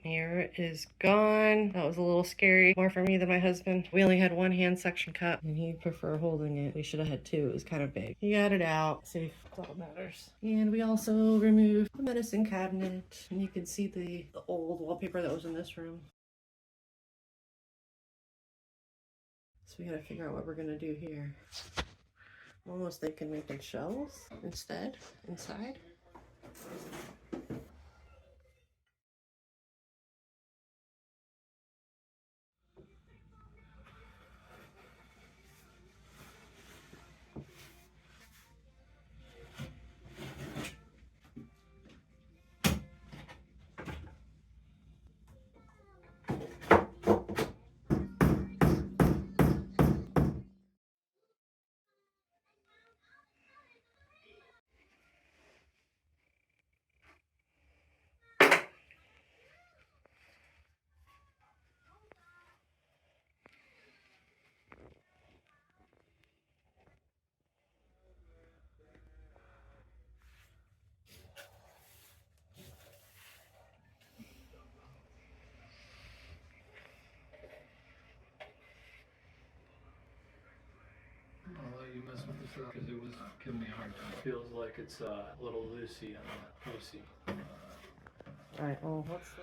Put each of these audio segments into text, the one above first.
Here is gone. That was a little scary, more for me than my husband. We only had one hand section cut and he preferred holding it. We should have had two. It was kind of big. He got it out. Safe, that's all that matters. And we also removed the medicine cabinet, and you can see the old wallpaper that was in this room. So we gotta figure out what we're gonna do here. I'm almost thinking making shelves instead, inside. I'll let you mess with this up because it was giving me a hard time. Feels like it's a little loosey on that. Loosey. Alright, well, what's the...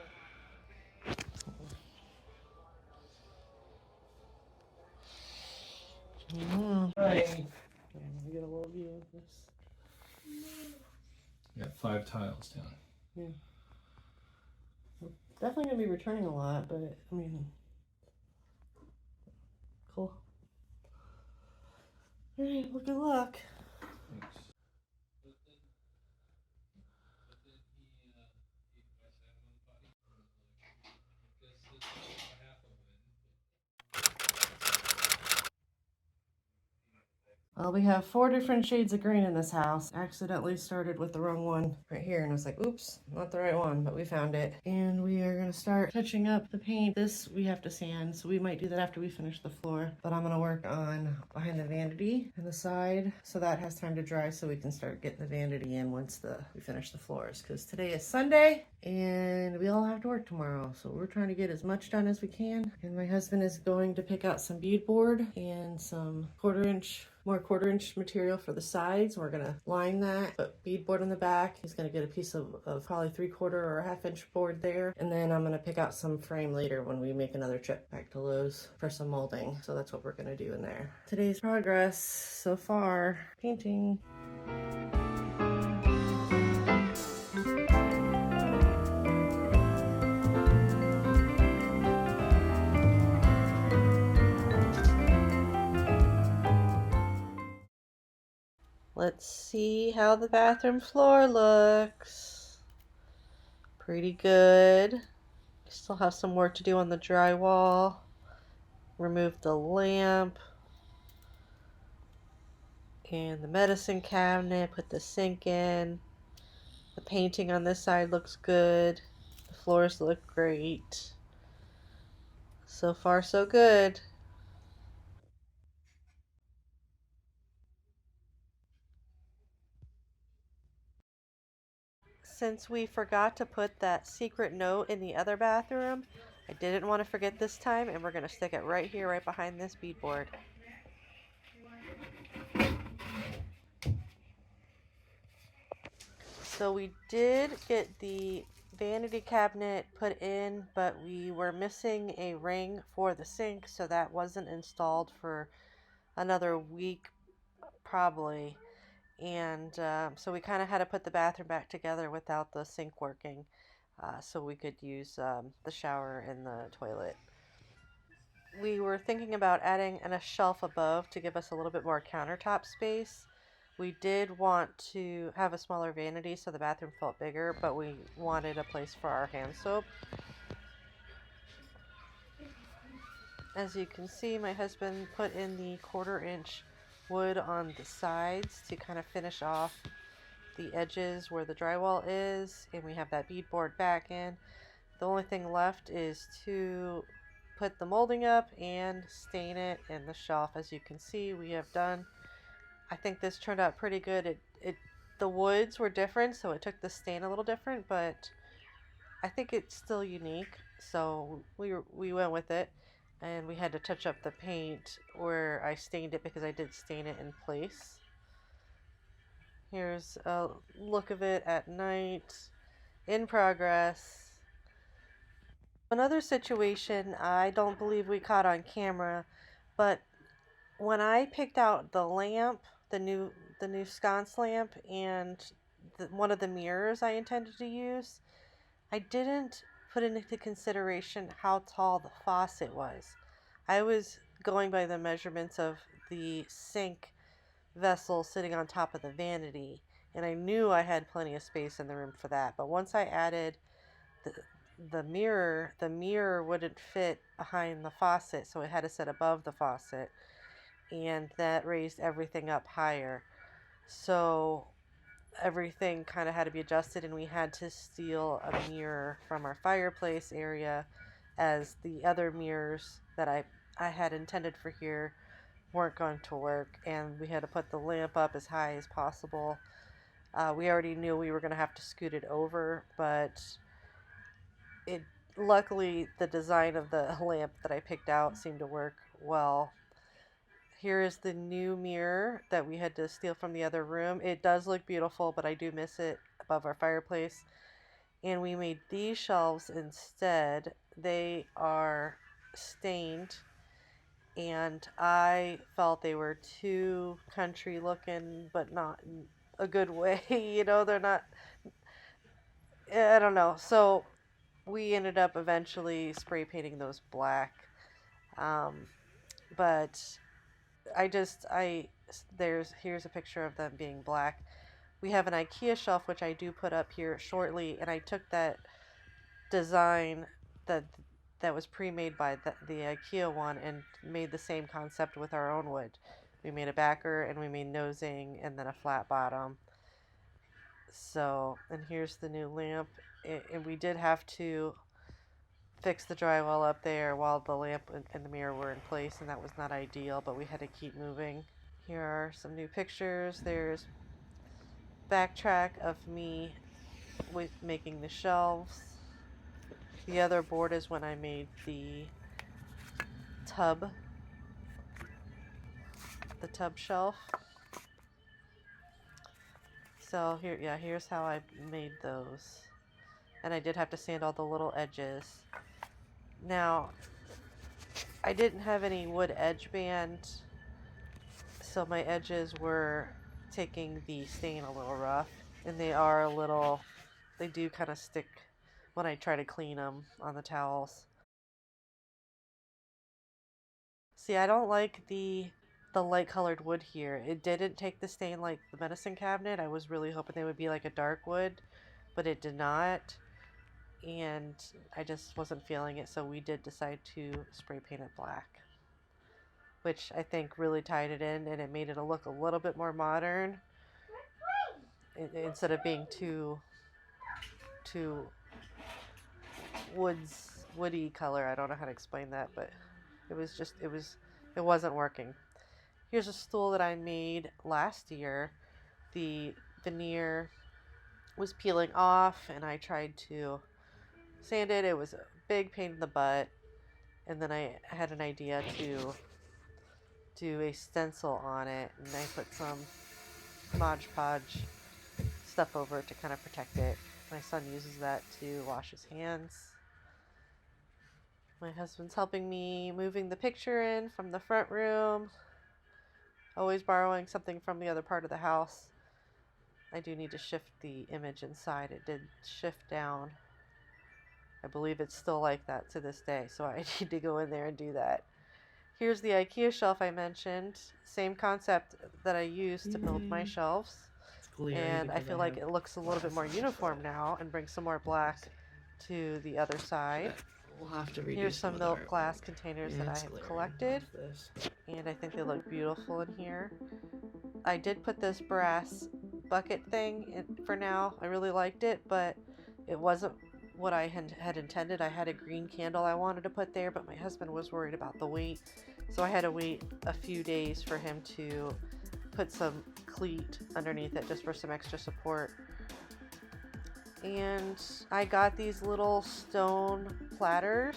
Right. Yeah, let me get a little view of this. Got 5 tiles down. Yeah. We're definitely gonna be returning a lot, but I mean, cool. Alright, well, good luck. Thanks. Well, we have 4 different shades of green in this house. I accidentally started with the wrong one right here, and I was like, oops, not the right one, but we found it. And we are gonna start touching up the paint. This we have to sand, so we might do that after we finish the floor. But I'm gonna work on behind the vanity and the side, so that has time to dry so we can start getting the vanity in once we finish the floors. Because today is Sunday, and we all have to work tomorrow, so we're trying to get as much done as we can. And my husband is going to pick out some beadboard and some more quarter-inch material for the sides. We're gonna line that, put beadboard in the back. He's gonna get a piece of probably 3/4 or a 1/2-inch board there, and then I'm gonna pick out some frame later when we make another trip back to Lowe's for some molding. So that's what we're gonna do in there. Today's progress so far: painting. Let's see how the bathroom floor looks. Pretty good. Still have some work to do on the drywall. Remove the lamp and the medicine cabinet, put the sink in. The painting on this side looks good. The floors look great. So far, so good. Since we forgot to put that secret note in the other bathroom, I didn't want to forget this time, and we're going to stick it right here, right behind this beadboard. So we did get the vanity cabinet put in, but we were missing a ring for the sink, so that wasn't installed for another week probably. And so we kind of had to put the bathroom back together without the sink working, so we could use the shower and the toilet. We were thinking about adding a shelf above to give us a little bit more countertop space. We did want to have a smaller vanity so the bathroom felt bigger, but we wanted a place for our hand soap. As you can see, my husband put in the 1/4-inch wood on the sides to kind of finish off the edges where the drywall is, and we have that beadboard back in. The only thing left is to put the molding up and stain it in the shelf. As you can see, we have done. I think this turned out pretty good. The woods were different, so it took the stain a little different, but I think it's still unique, so we went with it, and we had to touch up the paint where I stained it because I did stain it in place. Here's a look of it at night, in progress. Another situation I don't believe we caught on camera, but when I picked out the lamp, the new sconce lamp, and one of the mirrors I intended to use, I didn't put into consideration how tall the faucet was. I was going by the measurements of the sink vessel sitting on top of the vanity, and I knew I had plenty of space in the room for that. But once I added the the mirror wouldn't fit behind the faucet, so it had to sit above the faucet, and that raised everything up higher. So everything kind of had to be adjusted, and we had to steal a mirror from our fireplace area, as the other mirrors that I had intended for here weren't going to work, and we had to put the lamp up as high as possible. We already knew we were going to have to scoot it over, but it luckily the design of the lamp that I picked out seemed to work well. Here is the new mirror that we had to steal from the other room. It does look beautiful, but I do miss it above our fireplace. And we made these shelves instead. They are stained, and I felt they were too country looking, but not in a good way. They're not, I don't know. So we ended up eventually spray painting those black. Um, but here's a picture of them being black. We have an IKEA shelf, which I do put up here shortly, and I took that design that was pre-made by the IKEA one and made the same concept with our own wood. We made a backer, and we made nosing, and then a flat bottom. So, and here's the new lamp. And we did have to fix the drywall up there while the lamp and the mirror were in place, and that was not ideal, but we had to keep moving. Here are some new pictures. There's backtrack of me with making the shelves. The other board is when I made the tub shelf. So here's how I made those. And I did have to sand all the little edges. Now, I didn't have any wood edge band, so my edges were taking the stain a little rough, and they do kind of stick when I try to clean them on the towels. See, I don't like the light colored wood here. It didn't take the stain like the medicine cabinet. I was really hoping they would be like a dark wood, but it did not, and I just wasn't feeling it, so we did decide to spray paint it black, which I think really tied it in, and it made it look a little bit more modern instead of being too woody color. I don't know how to explain that, but it wasn't working. Here's a stool that I made last year. The veneer was peeling off, and I tried to sand it. It was a big pain in the butt, and then I had an idea to do a stencil on it, and I put some Mod Podge stuff over it to kind of protect it. My son uses that to wash his hands. My husband's helping me moving the picture in from the front room. Always borrowing something from the other part of the house. I do need to shift the image inside. It did shift down. I believe it's still like that to this day, so I need to go in there and do that. Here's the IKEA shelf I mentioned. Same concept that I used to build my shelves. And I feel like it looks a little bit more uniform now, and brings some more black to the other side. We'll have to redo Here's some milk glass containers that I it's have glaring collected, off this. and I think they look beautiful in here. I did put this brass bucket thing in for now. I really liked it, but it wasn't what I had intended. I had a green candle I wanted to put there, but my husband was worried about the weight, so I had to wait a few days for him to put some cleat underneath it just for some extra support. And I got these little stone platters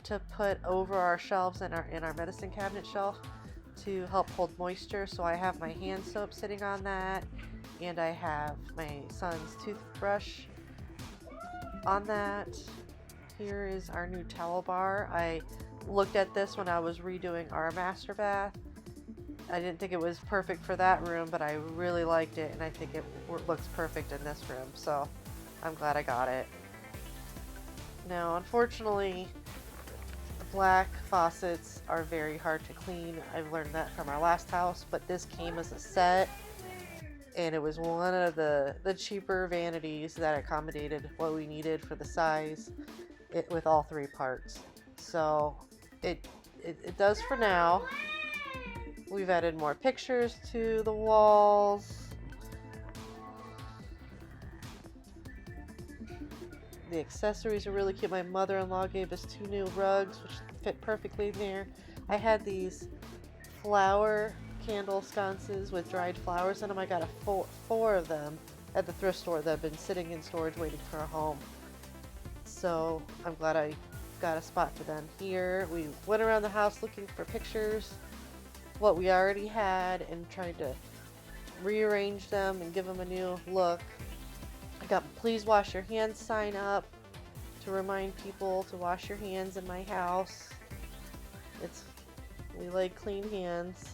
to put over our shelves in our medicine cabinet shelf to help hold moisture. So I have my hand soap sitting on that, and I have my son's toothbrush on that. Here is our new towel bar. I looked at this when I was redoing our master bath. I didn't think it was perfect for that room, but I really liked it, and I think it looks perfect in this room, so I'm glad I got it. Now, unfortunately, the black faucets are very hard to clean. I've learned that from our last house, but this came as a set, and it was one of the cheaper vanities that accommodated what we needed for the size, with all 3 parts. So it does for now. We've added more pictures to the walls. The accessories are really cute. My mother-in-law gave us 2 new rugs, which fit perfectly in there. I had these flower candle sconces with dried flowers in them. I got 4 of them at the thrift store that have been sitting in storage waiting for a home. So I'm glad I got a spot for them here. We went around the house looking for pictures, what we already had, and trying to rearrange them and give them a new look. I got please wash your hands sign up to remind people to wash your hands in my house. We like clean hands.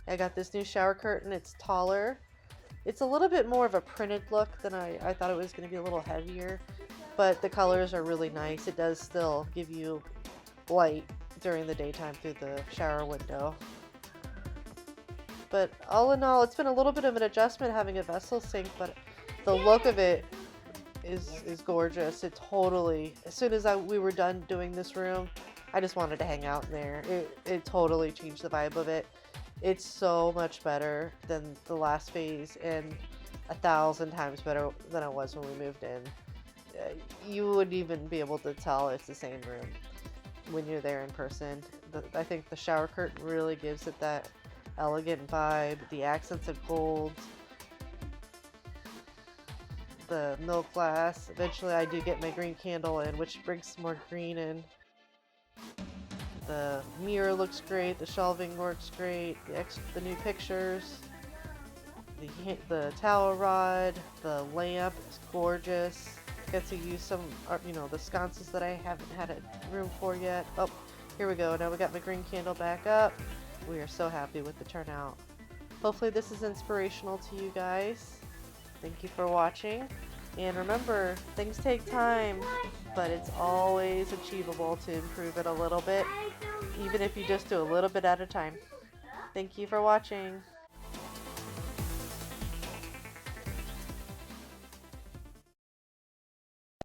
I got this new shower curtain. It's taller. It's a little bit more of a printed look than I thought it was going to be, a little heavier, but the colors are really nice. It does still give you light during the daytime through the shower window. But all in all, it's been a little bit of an adjustment having a vessel sink, but the look of it is gorgeous. It totally, as soon as we were done doing this room, I just wanted to hang out in there. It totally changed the vibe of it. It's so much better than the last phase, and 1,000 times better than it was when we moved in. You wouldn't even be able to tell it's the same room when you're there in person. I think the shower curtain really gives it that elegant vibe. The accents of gold, the milk glass. Eventually I do get my green candle in, which brings some more green in. The mirror looks great, the shelving works great, the new pictures, the towel rod, the lamp is gorgeous. Get to use some, the sconces that I haven't had room for yet. Oh, here we go. Now we got my green candle back up. We are so happy with the turnout. Hopefully this is inspirational to you guys. Thank you for watching. And remember, things take time, but it's always achievable to improve it a little bit, even if you just do a little bit at a time. Thank you for watching.